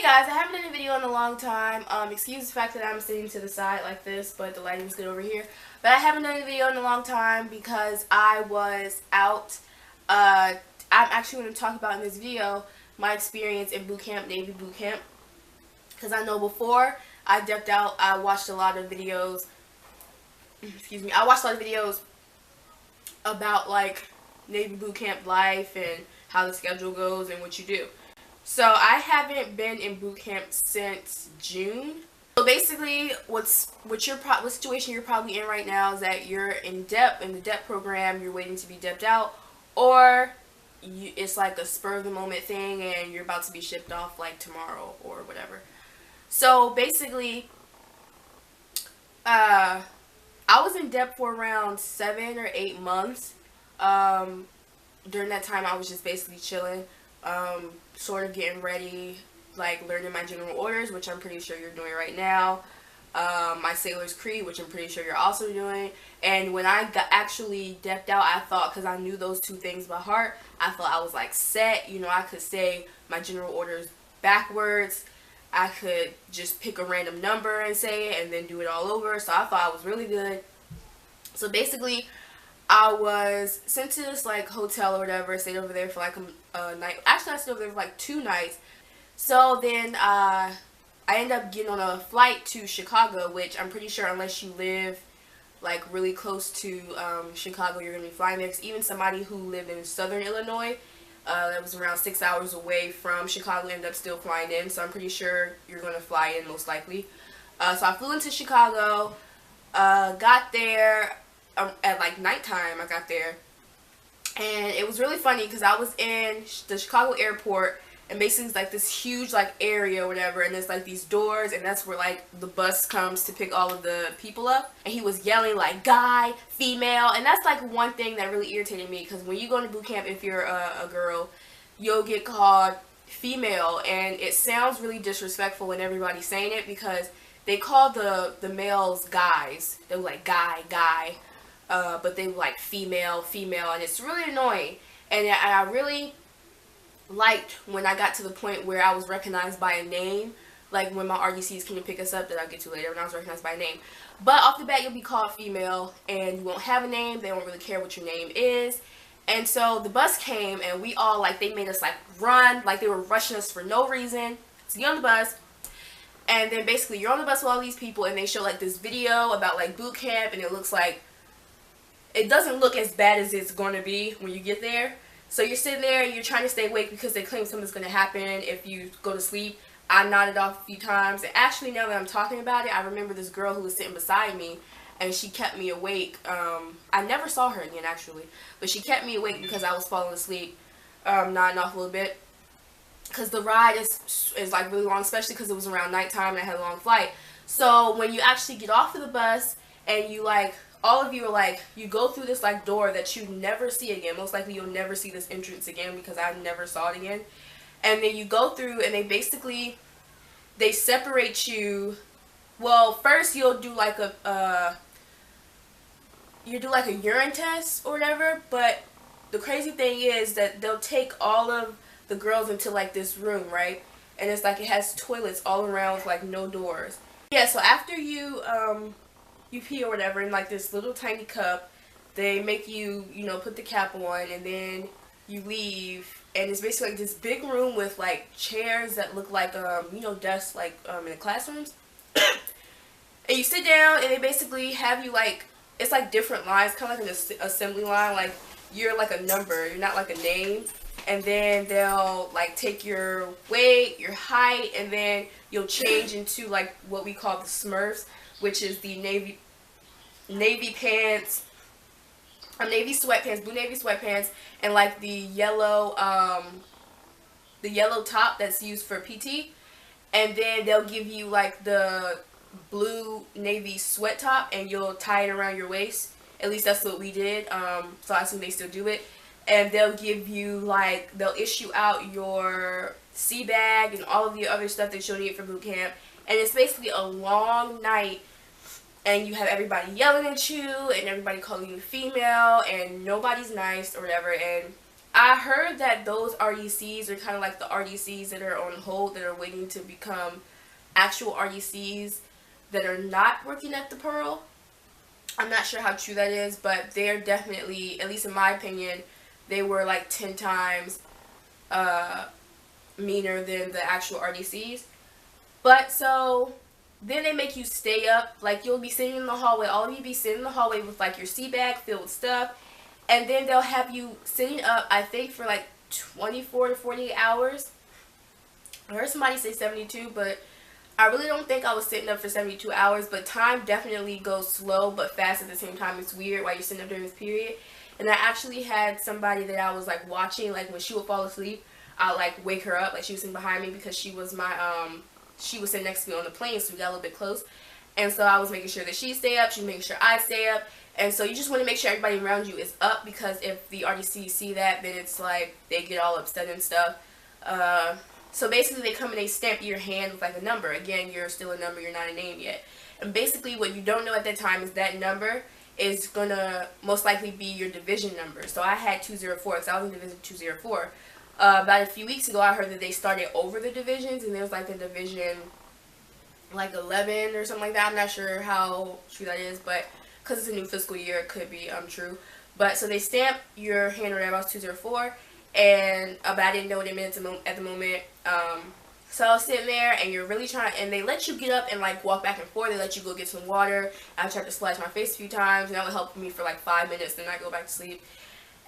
Guys, I haven't done a video in a long time. Excuse the fact that I'm sitting to the side like this, but the lighting's good over here. But I haven't done a video in a long time because I was out. I'm actually going to talk about in this video my experience in boot camp, Navy boot camp. Because I know before I dipped out, I watched a lot of videos. Excuse me. I watched a lot of videos about like Navy boot camp life and how the schedule goes and what you do. So I haven't been in boot camp since June. So basically, what situation you're probably in right now is that you're in the DEP program, you're waiting to be DEP'd out, or it's like a spur of the moment thing and you're about to be shipped off like tomorrow or whatever. So basically, I was in DEP for around 7 or 8 months. During that time, I was just basically chilling. Sort of getting ready, like learning my general orders, which I'm pretty sure you're doing right now, my Sailor's Creed, which I'm pretty sure you're also doing. And when I got actually DEP'd out, I thought, because I knew those two things by heart, I thought I was like set, you know, I could say my general orders backwards, I could just pick a random number and say it and then do it all over. So I thought I was really good. So basically, I was sent to this like hotel or whatever, stayed over there for like a night. Actually, I stayed over there for like 2 nights. So then I ended up getting on a flight to Chicago, which I'm pretty sure unless you live like really close to Chicago, you're going to be flying there. Because even somebody who lived in southern Illinois, that was around 6 hours away from Chicago, ended up still flying in. So I'm pretty sure you're going to fly in most likely. So I flew into Chicago, got there. At like nighttime, I got there, and it was really funny because I was in the Chicago airport, and basically it's like this huge like area or whatever, and there's like these doors, and that's where like the bus comes to pick all of the people up. And he was yelling like guy, female, and that's like one thing that really irritated me, because when you go to boot camp, if you're a girl, you'll get called female, and it sounds really disrespectful when everybody's saying it, because they call the males guys. They were like guy. But they were like female, and it's really annoying. And I really liked when I got to the point where I was recognized by a name, like when my RDCs came to pick us up, that I'll get to later, when I was recognized by a name. But off the bat, you'll be called female, and you won't have a name. They won't really care what your name is. And so the bus came, and we all, like, they made us, like, run, like they were rushing us for no reason to get on the bus. And then basically you're on the bus with all these people, and they show, like, this video about, like, boot camp, and it looks like, it doesn't look as bad as it's going to be when you get there. So you're sitting there and you're trying to stay awake because they claim something's going to happen if you go to sleep. I nodded off a few times. And actually, now that I'm talking about it, I remember this girl who was sitting beside me, and she kept me awake. I never saw her again, actually. But she kept me awake because I was falling asleep, nodding off a little bit. Because the ride is like really long, especially because it was around nighttime and I had a long flight. So when you actually get off of the bus and you like, all of you are like, you go through this like door that you never see again. Most likely you'll never see this entrance again because I never saw it again. And then you go through and they separate you. Well, first you'll do like a urine test or whatever. But the crazy thing is that they'll take all of the girls into like this room, right? And it's like it has toilets all around with like no doors. Yeah, so after you pee or whatever in like this little tiny cup, they make you, you know, put the cap on, and then you leave, and it's basically like this big room with like chairs that look like you know, desks like in the classrooms. And you sit down and they basically have you like, it's like different lines, kind of like an assembly line, like you're like a number, you're not like a name. And then they'll like take your weight, your height, and then you'll change into like what we call the Smurfs, which is the navy pants, navy sweatpants, blue navy sweatpants, and like the yellow top that's used for PT. And then they'll give you like the blue navy sweat top, and you'll tie it around your waist. At least that's what we did. So I assume they still do it. And they'll give you like, they'll issue out your sea bag and all of the other stuff that you'll need for boot camp. And it's basically a long night, and you have everybody yelling at you and everybody calling you female, and nobody's nice or whatever. And I heard that those RDCs are kind of like the RDCs that are on hold, that are waiting to become actual RDCs that are not working at the Pearl. I'm not sure how true that is, but they're definitely, at least in my opinion, they were like 10 times meaner than the actual RDCs. But so then they make you stay up. Like, you'll be sitting in the hallway. All of you be sitting in the hallway with like your sea bag filled with stuff. And then they'll have you sitting up, I think, for like 24 to 48 hours. I heard somebody say 72, but I really don't think I was sitting up for 72 hours. But time definitely goes slow but fast at the same time. It's weird while you're sitting up during this period. And I actually had somebody that I was like watching, like when she would fall asleep, I'll like wake her up. Like, she was sitting behind me because she was my she was sitting next to me on the plane, so we got a little bit close. And so I was making sure that she stay up, she was making sure I stay up. And so you just want to make sure everybody around you is up, because if the RDCs see that, then it's like they get all upset and stuff. So basically they come and they stamp your hand with like a number. Again, you're still a number, you're not a name yet. And basically what you don't know at that time is that number is going to most likely be your division number. So I had 204 because I was in division 204. About a few weeks ago, I heard that they started over the divisions, and there was like a division like 11 or something like that. I'm not sure how true that is, but because it's a new fiscal year, it could be true. But so they stamp your hand or whatever. I was 204, and but I didn't know what it meant at the moment. So I was sitting there, and you're really trying, and they let you get up and like walk back and forth. They let you go get some water. I tried to splash my face a few times, and that would help me for like 5 minutes, then I go back to sleep.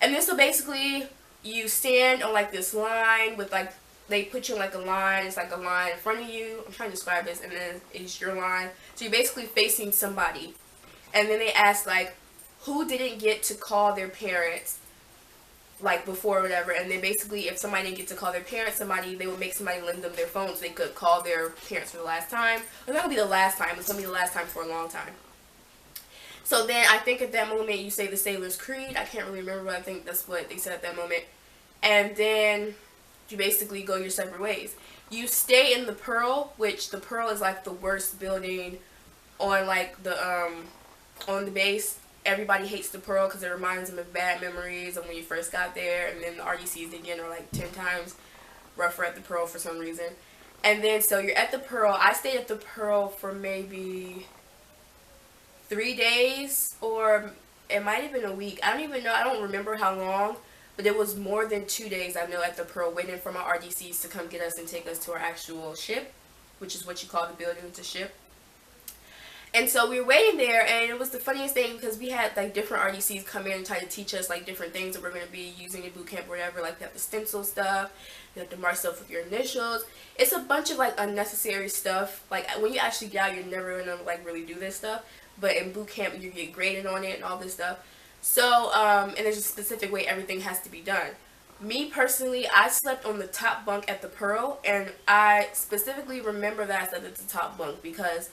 And then so basically you stand on like this line with like, they put you in like a line. It's like a line in front of you. I'm trying to describe this, and then it's your line. So you're basically facing somebody. And then they ask like, who didn't get to call their parents like before or whatever. And then basically if somebody didn't get to call their parents, they would make somebody lend them their phone so they could call their parents for the last time. It's not going to be the last time. It's going to be the last time for a long time. So then I think at that moment you say the Sailor's Creed. I can't really remember, but I think that's what they said at that moment. And then you basically go your separate ways. You stay in the Pearl, which the Pearl is like the worst building on like the on the base. Everybody hates the Pearl because it reminds them of bad memories of when you first got there. And then the RDCs again are like 10 times rougher at the Pearl for some reason. And then so you're at the Pearl. I stayed at the Pearl for maybe 3 days, or it might have been a week. I don't even know. I don't remember how long. But it was more than 2 days, I know, at the Pearl, waiting for my RDCs to come get us and take us to our actual ship, which is what you call the building, it's a ship. And so we were waiting there, and it was the funniest thing because we had like different RDCs come in and try to teach us like different things that we're going to be using in boot camp or whatever. Like, you have the stencil stuff, you have to mark stuff with your initials. It's a bunch of like unnecessary stuff. Like, when you actually get out, you're never going to like really do this stuff. But in boot camp, you get graded on it and all this stuff. So, and there's a specific way everything has to be done. Me personally, I slept on the top bunk at the Pearl, and I specifically remember that I slept at the top bunk because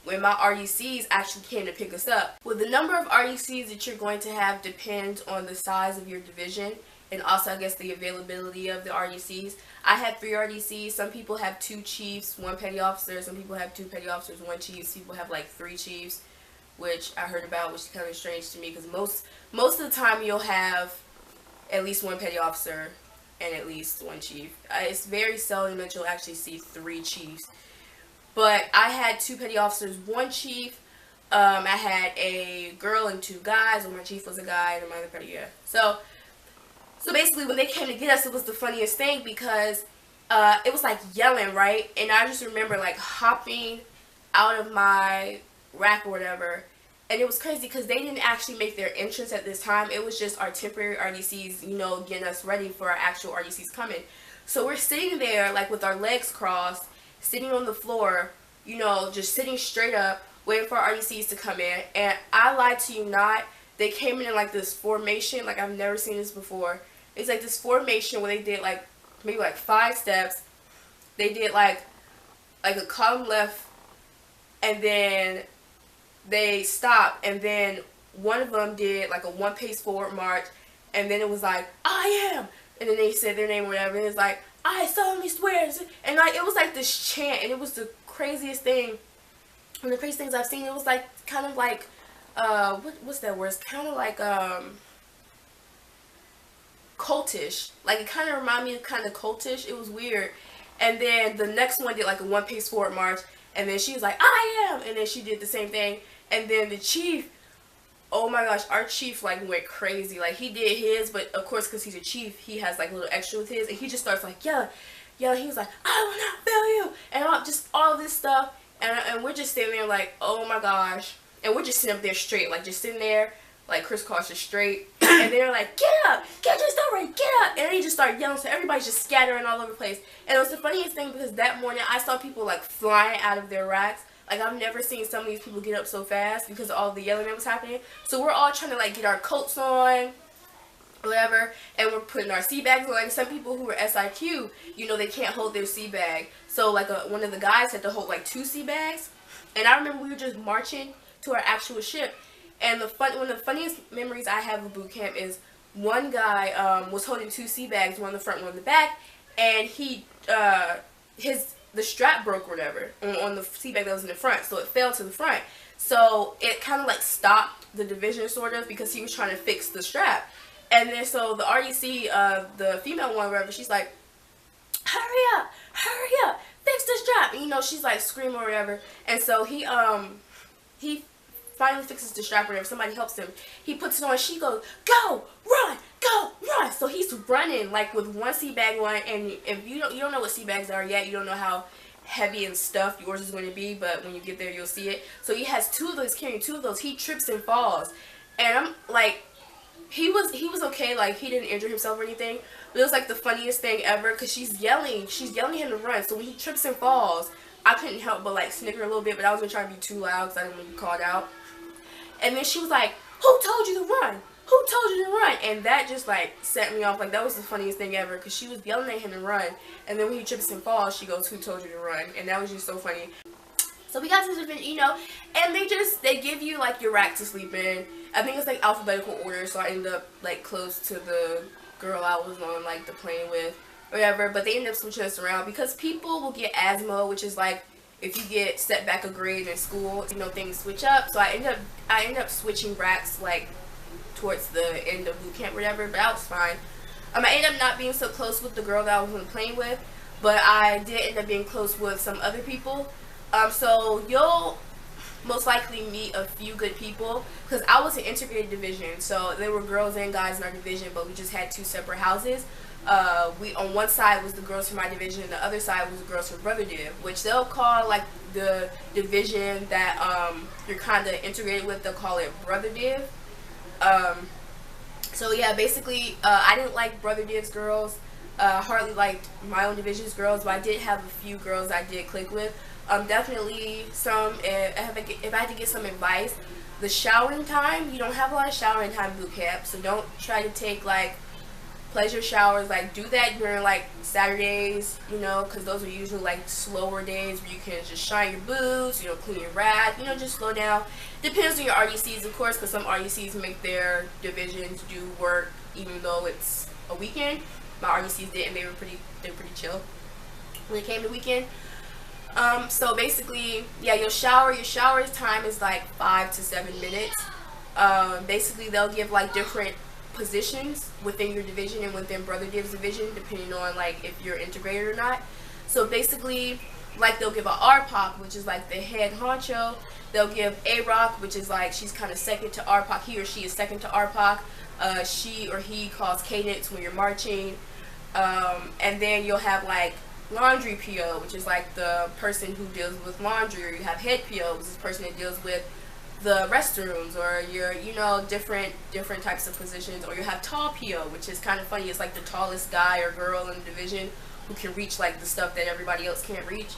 when my RDCs actually came to pick us up. Well, the number of RDCs that you're going to have depends on the size of your division, and also I guess the availability of the RDCs. I had 3 RDCs. Some people have 2 chiefs, 1 petty officer. Some people have 2 petty officers, 1 chief. Some people have like 3 chiefs, which I heard about, which is kind of strange to me because most of the time you'll have at least 1 petty officer and at least 1 chief. It's very seldom that you'll actually see 3 chiefs. But I had 2 petty officers, 1 chief. I had a girl and 2 guys. Well, my chief was a guy and my other petty, yeah. So basically when they came to get us, it was the funniest thing because it was like yelling, right? And I just remember like hopping out of my rack or whatever, and it was crazy because they didn't actually make their entrance at this time. It was just our temporary RDCs, you know, getting us ready for our actual RDCs coming. So we're sitting there like with our legs crossed, sitting on the floor, you know, just sitting straight up, waiting for our RDCs to come in. And I lied to you not, they came in like this formation, like I've never seen this before. It's like this formation where they did like maybe like 5 steps. They did like a column left, and then they stopped, and then one of them did like a 1 pace forward march, and then it was like, I am, and then they said their name or whatever, and it's like, I solemnly swear, and like it was like this chant, and it was the craziest thing, one of the craziest things I've seen. It was like kind of like what's that word? It's kind of like cultish. Like, it kind of reminded me of kind of cultish. It was weird. And then the next one did like a One Pace Forward march, and then she was like, I am, and then she did the same thing. And then the chief, oh my gosh, our chief like went crazy. Like, he did his, but of course because he's a chief, he has like a little extra with his, and he just starts like yelling. He was like, I will not fail you, and just all this stuff, and we're just sitting there like, oh my gosh, and we're just sitting up there straight, like just sitting there like crisscross just straight, and they're like, get up, get your stuff ready, get up, and then he just started yelling, so everybody's just scattering all over the place. And it was the funniest thing because that morning I saw people like flying out of their racks. Like, I've never seen some of these people get up so fast because of all the yelling that was happening. So we're all trying to like get our coats on, whatever, and we're putting our sea bags on. And some people who were SIQ, you know, they can't hold their sea bag, so like one of the guys had to hold like 2 sea bags. And I remember we were just marching to our actual ship. And one of the funniest memories I have of boot camp is one guy was holding 2 sea bags, one in the front, one in the back, and the strap broke or whatever on the sea bag that was in the front, so it fell to the front. So it kind of like stopped the division sort of because he was trying to fix the strap. And then so the RDC, the female one, whatever, she's like, hurry up, fix the strap. And, you know, she's like screaming or whatever. And so he finally fixes the strap or whatever. Somebody helps him. He puts it on. She goes, go, run. So he's running like with 1 sea bag on. And if you don't know what sea bags are yet, you don't know how heavy and stuffed yours is going to be. But when you get there, you'll see it. So he has 2 of those, carrying 2 of those. He trips and falls. And I'm like, he was okay. Like, he didn't injure himself or anything. But it was like the funniest thing ever because she's yelling him to run. So when he trips and falls, I couldn't help but like snicker a little bit. But I wasn't trying to be too loud because I didn't want to be called out. And then she was like, who told you to run? Who told you to run? And that just like set me off. Like, that was the funniest thing ever because she was yelling at him to run. And then when he trips and falls, she goes, who told you to run? And that was just so funny. So we got to the division, you know, and they give you like your rack to sleep in. I think it's like alphabetical order, so I ended up like close to the girl I was on like the plane with, whatever. But they ended up switching us around because people will get asthma, which is like if you get set back a grade in school, you know, things switch up. So I ended up switching racks like towards the end of boot camp or whatever, but that was fine. I ended up not being so close with the girl that I was on the plane with, but I did end up being close with some other people. So you'll most likely meet a few good people because I was an integrated division, so there were girls and guys in our division, but we just had 2 separate houses. On one side was the girls from my division, and the other side was the girls from Brother Div, which they'll call like the division that you're kind of integrated with. They'll call it Brother Div. So yeah, basically I didn't like Brother Div's girls, hardly liked my own division's girls, but I did have a few girls I did click with. Definitely some, if I had to get some advice, the showering time, you don't have a lot of showering time in boot camp, so don't try to take like pleasure showers. Like, do that during like Saturdays, you know, because those are usually like slower days where you can just shine your boots, you know, clean your rack, you know, just slow down. Depends on your RDCs, of course, because some RDCs make their divisions do work even though it's a weekend. My RDCs didn't. They were pretty chill when it came to weekend. So basically, yeah, your shower time is like 5 to 7 minutes. Basically, they'll give like different positions within your division and within Brother Div's division, depending on like if you're integrated or not. So basically, like, they'll give a RPOC, which is like the head honcho. They'll give A-Rock, which is like she's kind of second to RPOC. He or she is second to RPOC. She or he calls cadence when you're marching. And then you'll have like laundry PO, which is like the person who deals with laundry, or you have head PO, which is the person that deals with the restrooms, or your, you know, different types of positions. Or you have tall PO, which is kind of funny. It's like the tallest guy or girl in the division who can reach like the stuff that everybody else can't reach.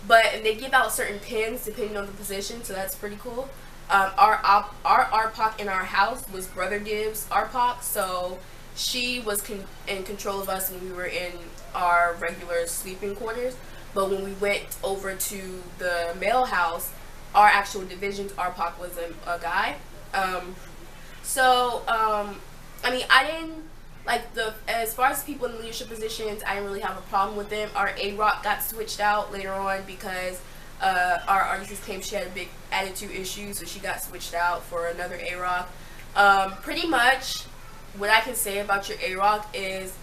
And they give out certain pins depending on the position, so that's pretty cool. Our RPOC in our house was Brother Div's RPOC, so she was in control of us when we were in our regular sleeping quarters. But when we went over to the male house, our actual division's RPOC was a guy. I mean, I didn't like as far as people in leadership positions, I didn't really have a problem with them. Our A-Rock got switched out later on because our RDCs claimed she had a big attitude issue, so she got switched out for another A-Rock. Pretty much what I can say about your AROC is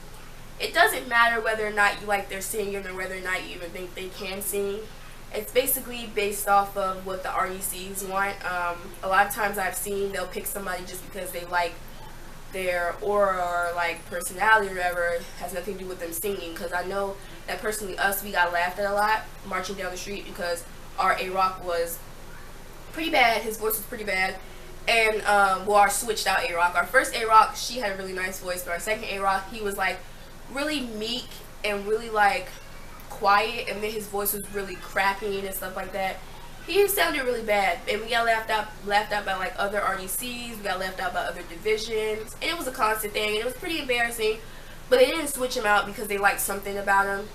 it doesn't matter whether or not you like their singing or whether or not you even think they can sing. It's basically based off of what the RDCs want. A lot of times I've seen they'll pick somebody just because they like their aura or like personality or whatever. It has nothing to do with them singing, because I know that personally we got laughed at a lot marching down the street because our AROC was pretty bad. His voice was pretty bad. And well, our switched out AROC. Our first AROC, she had a really nice voice, but our second AROC, he was like really meek and really like quiet, and then his voice was really cracking and stuff like that. He sounded really bad, and we got laughed out by like other RDCs. We got laughed out by other divisions, and it was a constant thing, and it was pretty embarrassing. But they didn't switch him out because they liked something about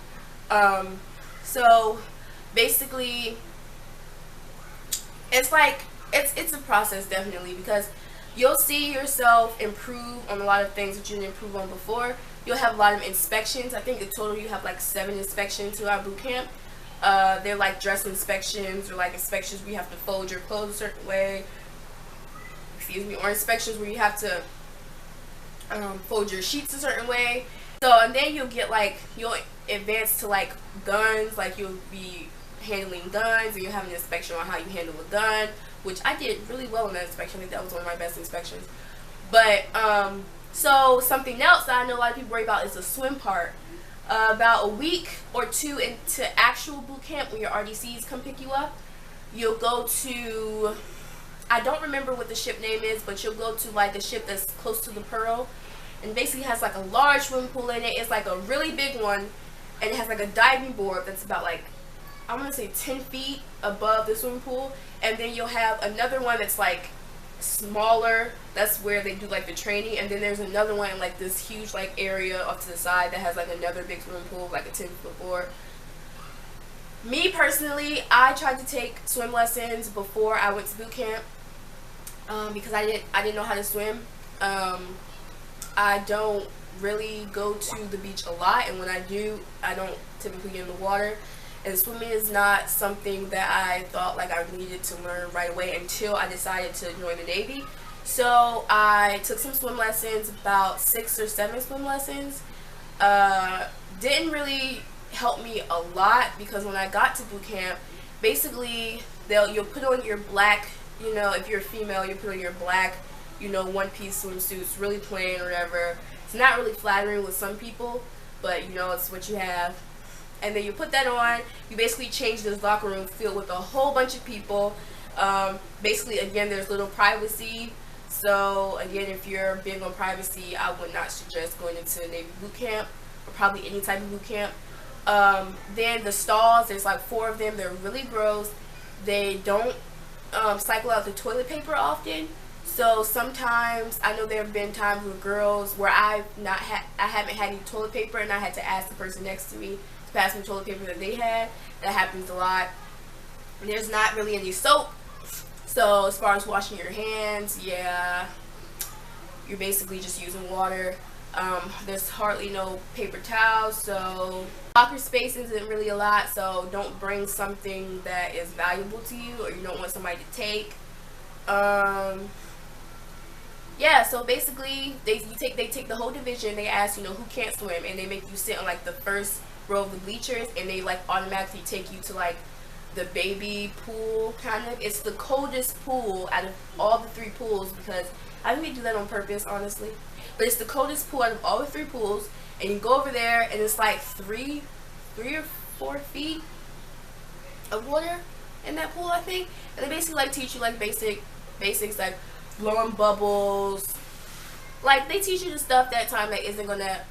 him. So basically, it's like it's a process, definitely, because you'll see yourself improve on a lot of things that you didn't improve on before. You'll have a lot of inspections. I think in total you have like 7 inspections to our boot camp. They're like dress inspections, or like inspections where you have to fold your clothes a certain way. Excuse me. Or inspections where you have to fold your sheets a certain way. So, and then you'll get like, you'll advance to like guns. Like you'll be handling guns, and you'll have an inspection on how you handle a gun, which I did really well in that inspection. I think that was one of my best inspections. But so something else that I know a lot of people worry about is the swim part. About a week or 2 into actual boot camp, when your RDCs come pick you up, you'll go to, I don't remember what the ship name is, but you'll go to like a ship that's close to the Pearl, and basically has like a large swimming pool in it. It's like a really big one, and it has like a diving board that's about like, I want to say 10 feet above the swimming pool. And then you'll have another one that's like smaller. That's where they do like the training. And then there's another one in like this huge like area off to the side that has like another big swimming pool, like a 10-foot board. Me personally, I tried to take swim lessons before I went to boot camp because I didn't know how to swim. I don't really go to the beach a lot, and when I do, I don't typically get in the water. And swimming is not something that I thought like I needed to learn right away until I decided to join the Navy. So I took some swim lessons, about 6 or 7 swim lessons. Didn't really help me a lot, because when I got to boot camp, basically you'll put on your black, you know, if you're a female, you put on your black, you know, one-piece swimsuits, really plain or whatever. It's not really flattering with some people, but you know, it's what you have. And then you put that on, you basically change this locker room filled with a whole bunch of people. Basically, again, there's little privacy. So, again, if you're big on privacy, I would not suggest going into Navy boot camp, or probably any type of boot camp. Then the stalls, there's like 4 of them. They're really gross. They don't cycle out the toilet paper often. So sometimes, I know there have been times with girls where I haven't had any toilet paper, and I had to ask the person next to me to pass me toilet paper that they had. That happens a lot. And there's not really any soap. So as far as washing your hands, yeah, you're basically just using water. There's hardly no paper towels, so locker space isn't really a lot. So don't bring something that is valuable to you, or you don't want somebody to take. Yeah, so basically they take the whole division. They ask, you know, who can't swim, and they make you sit on like the first row of the bleachers, and they like automatically take you to like the baby pool, kind of. It's the coldest pool out of all the 3 pools, because I think they do that on purpose, honestly. But it's the coldest pool out of all the 3 pools, and you go over there, and it's like 3 or 4 feet of water in that pool, I think. And they basically like teach you like basics like blowing bubbles. Like, they teach you the stuff that time that isn't gonna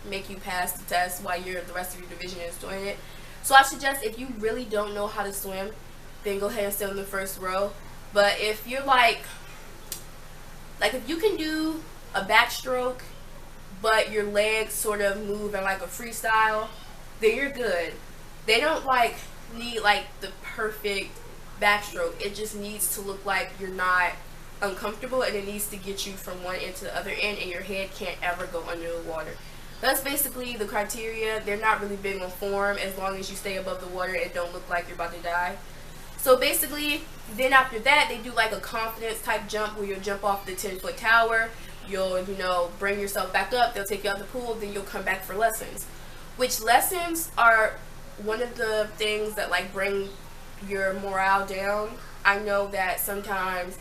make you pass the test while the rest of your division is doing it. So I suggest, if you really don't know how to swim, then go ahead and sit in the first row. But if you're like if you can do a backstroke, but your legs sort of move in like a freestyle, then you're good. They don't like need like the perfect backstroke. It just needs to look like you're not uncomfortable, and it needs to get you from one end to the other end, and your head can't ever go under the water. That's basically the criteria. They're not really big on form. As long as you stay above the water, it don't look like you're about to die. So basically, then after that, they do like a confidence type jump where you'll jump off the 10-foot tower. you'll, you know, bring yourself back up, they'll take you out the pool, then you'll come back for lessons. Which lessons are one of the things that like bring your morale down. I know that sometimes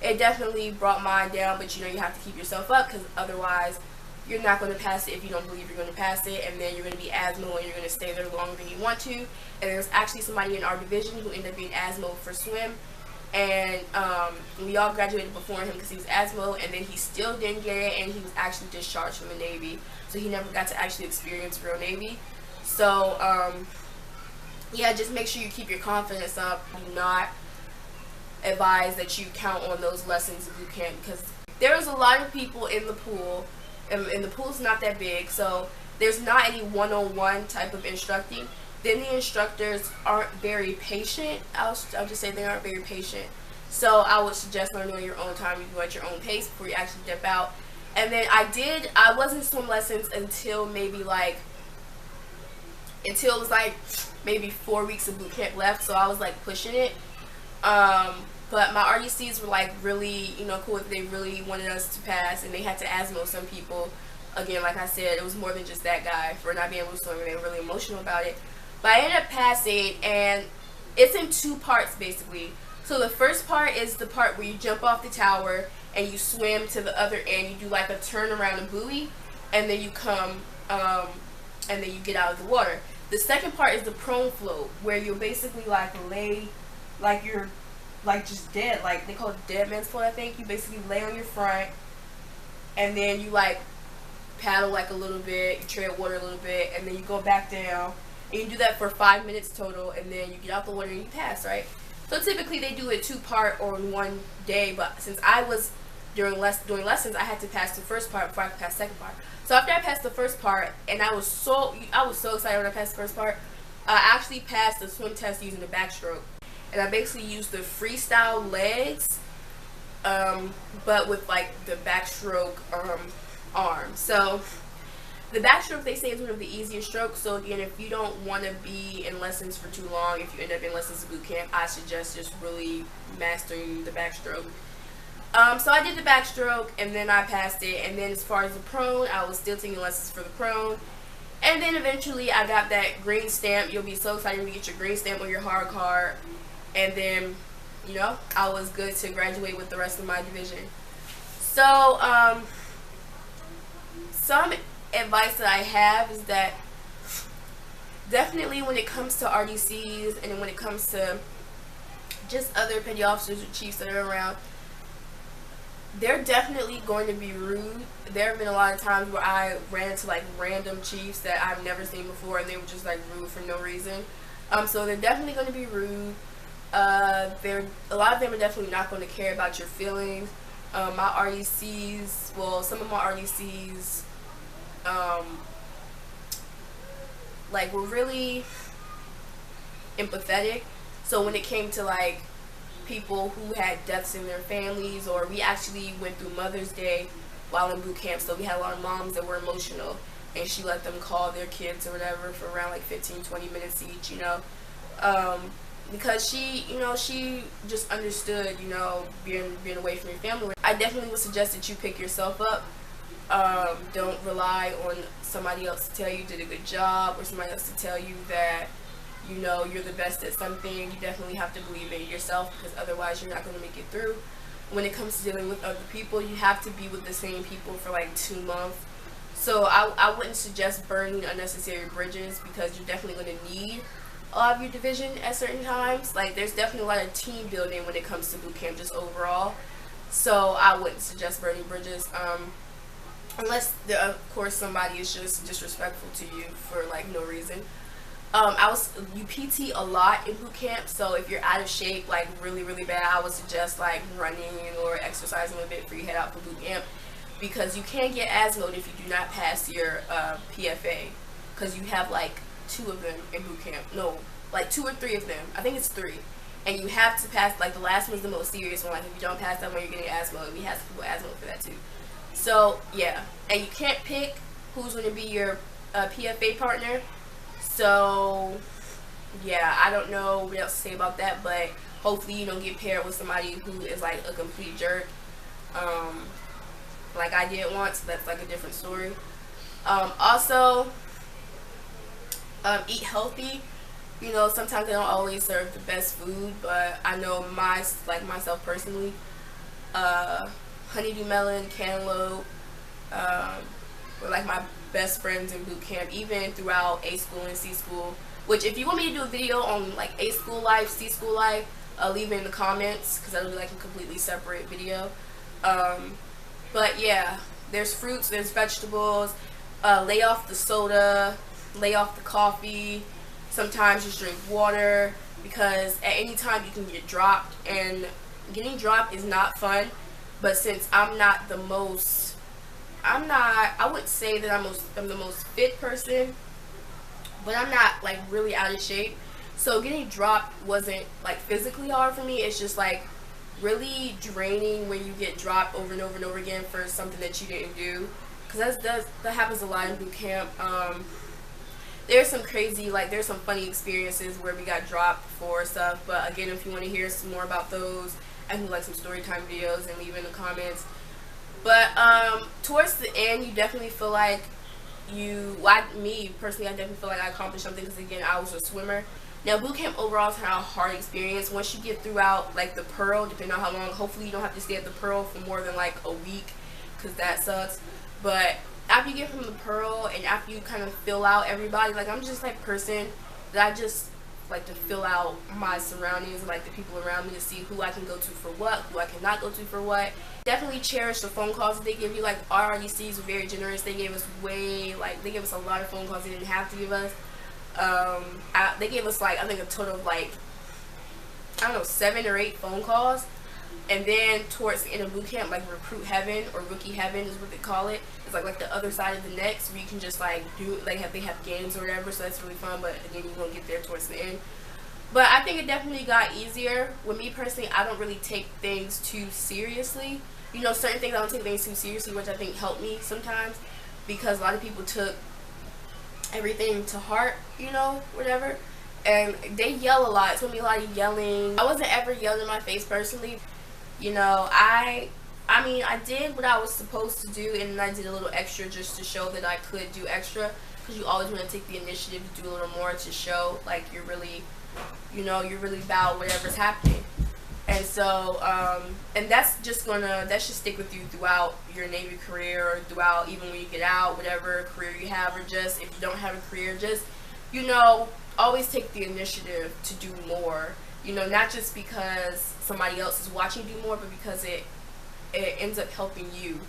it definitely brought mine down, but you know, you have to keep yourself up, because otherwise you're not going to pass it if you don't believe you're going to pass it, and then you're going to be asthma and you're going to stay there longer than you want to. And there's actually somebody in our division who ended up being asthma for swim, and we all graduated before him because he was asthma, and then he still didn't get it, and he was actually discharged from the Navy, so he never got to actually experience real Navy. So yeah, just make sure you keep your confidence up. Do not advise that you count on those lessons if you can, because there's a lot of people in the pool, and the pool's not that big, so there's not any one-on-one type of instructing. Then the instructors aren't very patient. I'll just say they aren't very patient. So I would suggest learning on your own time. You go at your own pace before you actually dip out. And then I was in swim lessons until maybe like, until it was like maybe 4 weeks of boot camp left, so I was like pushing it. But my RDCs were like really, you know, cool. They really wanted us to pass, and they had to asthma some people. Again, like I said, it was more than just that guy for not being able to swim, and they were really emotional about it. But I ended up passing, and it's in 2 parts basically. So the first part is the part where you jump off the tower and you swim to the other end. You do like a turn around a buoy, and then you come, and then you get out of the water. The second part is the prone float, where you'll basically like lay, like you're like just dead, like they call it dead man's float, I think. You basically lay on your front, and then you like paddle like a little bit, you tread water a little bit, and then you go back down, and you do that for 5 minutes total, and then you get out the water and you pass, right? So typically they do it 2-part or in one day, but since I was doing lessons, I had to pass the first part before I could pass the second part. So after I passed the first part, and I was so excited when I passed the first part, I actually passed the swim test using the backstroke. And I basically used the freestyle legs, but with like the backstroke arm. So the backstroke, they say, is one of the easiest strokes. So again, if you don't want to be in lessons for too long, if you end up in lessons boot camp, I suggest just really mastering the backstroke. So I did the backstroke, and then I passed it. And then as far as the prone, I was still taking lessons for the prone. And then eventually I got that green stamp. You'll be so excited when you get your green stamp on your hard card. And then, you know, I was good to graduate with the rest of my division. So, some advice that I have is that definitely when it comes to RDCs, and when it comes to just other petty officers or chiefs that are around, they're definitely going to be rude. There have been a lot of times where I ran into like random chiefs that I've never seen before, and they were just like rude for no reason. So they're definitely going to be rude. A lot of them are definitely not going to care about your feelings. My RDCs, well, some of my RDCs, like were really empathetic. So when it came to like people who had deaths in their families, or we actually went through Mother's Day while in boot camp, so we had a lot of moms that were emotional, and she let them call their kids or whatever for around like 15-20 minutes each, you know, because she, you know, she just understood, you know, being away from your family. I definitely would suggest that you pick yourself up. Don't rely on somebody else to tell you did a good job, or somebody else to tell you that, you know, you're the best at something. You definitely have to believe in yourself, because otherwise you're not going to make it through. When it comes to dealing with other people, you have to be with the same people for like 2 months. So I wouldn't suggest burning unnecessary bridges, because you're definitely going to need a lot of your division at certain times. Like, there's definitely a lot of team building when it comes to boot camp, just overall. So I wouldn't suggest burning bridges, unless of course somebody is just disrespectful to you for like no reason. You PT a lot in boot camp, so if you're out of shape, like really bad, I would suggest like running or exercising a bit before you head out for boot camp, because you can get asthma if you do not pass your PFA, because you have like 2 of them in boot camp. No, like 2 or 3 of them. I think it's 3. And you have to pass, like the last one's the most serious one. Like if you don't pass that one, you're getting asthma. And we have people with asthma for that too. So yeah, and you can't pick who's going to be your PFA partner. So yeah, I don't know what else to say about that, but hopefully you don't get paired with somebody who is like a complete jerk. like I did once. So that's like a different story. Also, eat healthy. You know, sometimes they don't always serve the best food, but I know myself personally, honeydew melon, cantaloupe, were like my best friends in boot camp, even throughout A school and C school. Which, if you want me to do a video on like A school life, C school life, leave it in the comments, because that'll be like a completely separate video. But yeah, there's fruits, there's vegetables. Lay off the soda, lay off the coffee. Sometimes just drink water, because at any time you can get dropped, and getting dropped is not fun. But since I wouldn't say that I'm the most fit person, but I'm not like really out of shape. So getting dropped wasn't like physically hard for me. It's just like really draining when you get dropped over and over and over again for something that you didn't do. Because that happens a lot in boot camp. There's some there's some funny experiences where we got dropped for stuff. But again, if you want to hear some more about those, I can do like some story time videos and leave in the comments. But towards the end, you definitely feel like me personally, I definitely feel like I accomplished something, because again, I was a swimmer. Now, boot camp overall is kind of a hard experience. Once you get throughout like the Pearl, depending on how long, hopefully you don't have to stay at the Pearl for more than like a week, because that sucks. But after you get from the Pearl and after you kind of fill out everybody, like I'm just like person that I just like to fill out my surroundings and like the people around me to see who I can go to for what, who I cannot go to for what. Definitely cherish the phone calls that they give you. Like RRDCs were very generous. They gave us they gave us a lot of phone calls they didn't have to give us. They gave us like, I think a total of like, I don't know, 7 or 8 phone calls. And then towards the end of boot camp, like recruit heaven or rookie heaven is what they call it. It's like the other side of the next, where you can just like they have games or whatever, so that's really fun. But again, you won't get there towards the end. But I think it definitely got easier. With me personally, I don't really take things too seriously. You know, certain things I don't take things too seriously, which I think helped me sometimes, because a lot of people took everything to heart, you know, whatever. And they yell a lot. It's gonna be a lot of yelling. I wasn't ever yelling in my face personally. You know, I mean, I did what I was supposed to do, and then I did a little extra just to show that I could do extra, because you always want to take the initiative to do a little more to show like you're really, you know, you're really about whatever's happening. And so, and that should stick with you throughout your Navy career, or throughout even when you get out, whatever career you have, or just if you don't have a career, just, you know, always take the initiative to do more. You know, not just because somebody else is watching you do more, but because it ends up helping you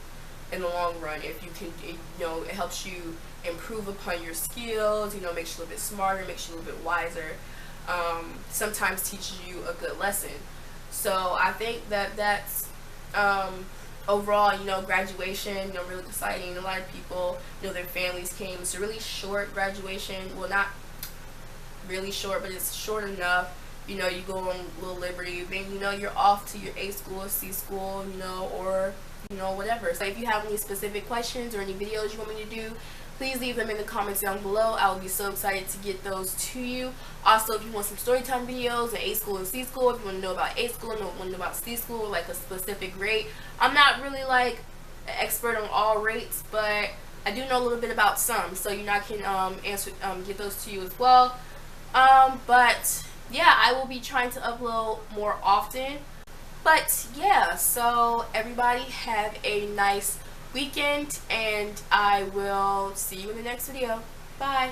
in the long run. If you can, you know, it helps you improve upon your skills, you know, makes you a little bit smarter, makes you a little bit wiser, sometimes teaches you a good lesson. So I think that's overall, you know, graduation, you know, really exciting. A lot of people, you know, their families came. It's a really short graduation. Well, not really short, but it's short enough. You know, you go on Little Liberty, then, you know, you're off to your A school or C school, you know, or, you know, whatever. So if you have any specific questions or any videos you want me to do, please leave them in the comments down below. I will be so excited to get those to you. Also, if you want some storytime videos in A school and C school, if you want to know about A school and want to know about C school, like a specific rate. I'm not really like an expert on all rates, but I do know a little bit about some. So, you know, I can get those to you as well. But yeah, I will be trying to upload more often. But yeah, so everybody have a nice weekend, and I will see you in the next video. Bye.